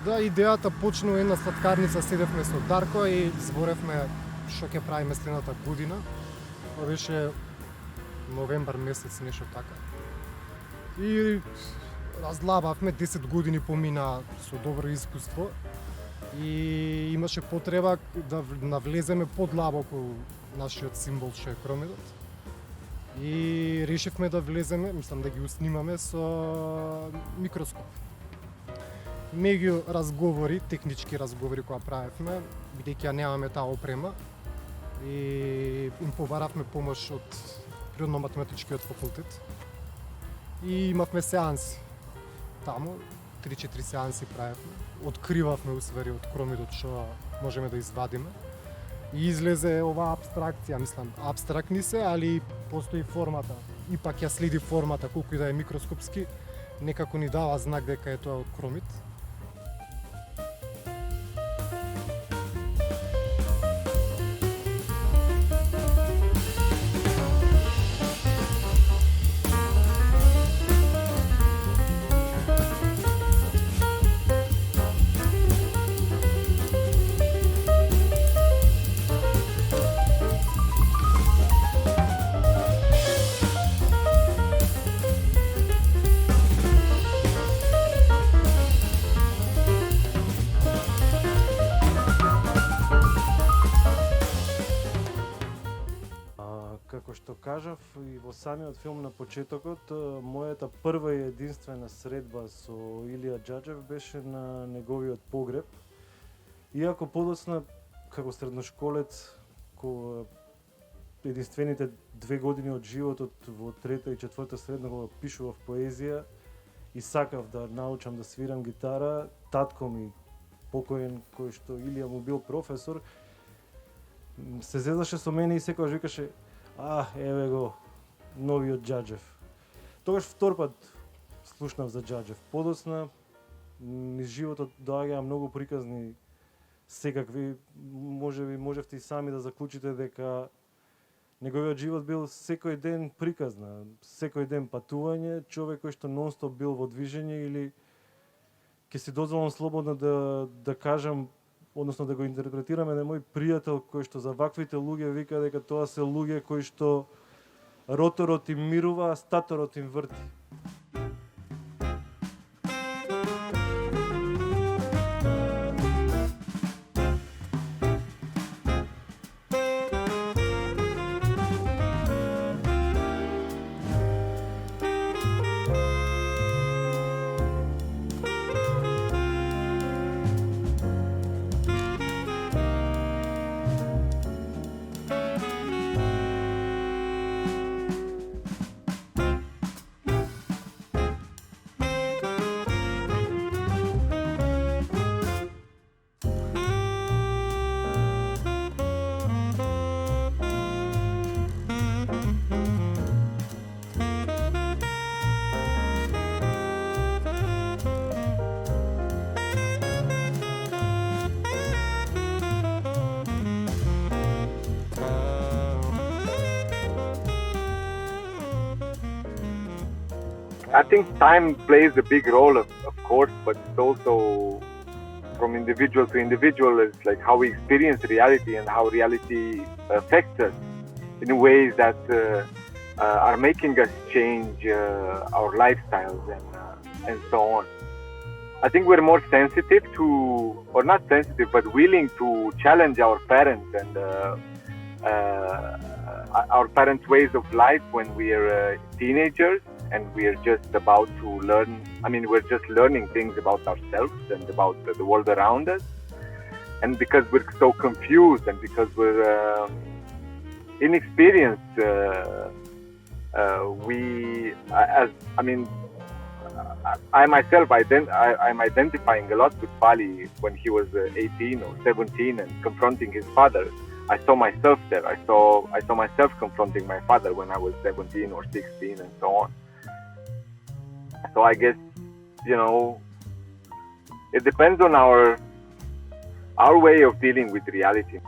Да, идејата почнува една сладкарница, седевме со Дарко и зборевме што ќе правиме следната година. Тоа беше новембар месец, нешто така. И разлабавме, 10 години помина со добро искуство и имаше потреба да навлеземе подлабоко нашиот символ што е кромидот. И решивме да влеземе, да ги уснимаме со микроскоп. Меѓу разговори, технички разговори кои правевме, бидејќи ја немаме таа опрема, и им побаравме помош од Природно-математичкиот факултет. И имавме сеанси. Таму 3-4 сеанси правевме. Откривавме усвари од кромидот што можеме да извадиме. И излезе оваа абстракција, абстрактни се, али постои формата. Ипак ја следи формата, колку и да е микроскопски, некако ни дава знак дека е тоа од кромит. Како што кажав и во самиот филм на почетокот, мојата прва и единствена средба со Илија Џаџев беше на неговиот погреб. Иако подоцна, како средношколец, кога единствените 2 години од животот во трета и четврта средна, кога пишував поезија и сакав да научам да свирам гитара, татко ми покоен, кој што Илија му бил професор, се зезаше со мене и секогаш викаше: еве го, новиот Џаџев. Тогаш втор пат слушнав за Џаџев. Подоцна, низ животот доаѓаа многу приказни секакви. Можевте и сами да заклучите дека неговиот живот бил секој ден приказна, секој ден патување, човек кој што нонстоп бил во движење, или ќе си дозволам слободно да кажам, односно да го интерпретираме на мој пријател кој што за ваквите луѓе вика дека тоа се луѓе кои што роторот им мирува, а статорот им врти. I think time plays a big role, of course, but it's also from individual to individual. It's like how we experience reality and how reality affects us in ways that are making us change our lifestyles and so on. I think we're more sensitive to, or not sensitive, but willing to challenge our parents and our parents' ways of life when we're teenagers. And we're just about to learn, we're just learning things about ourselves and about the world around us. And because we're so confused and because we're inexperienced, I myself, I'm identifying a lot with Pali when he was 18 or 17 and confronting his father. I saw myself there. I saw myself confronting my father when I was 17 or 16 and so on. So I guess, it depends on our way of dealing with reality.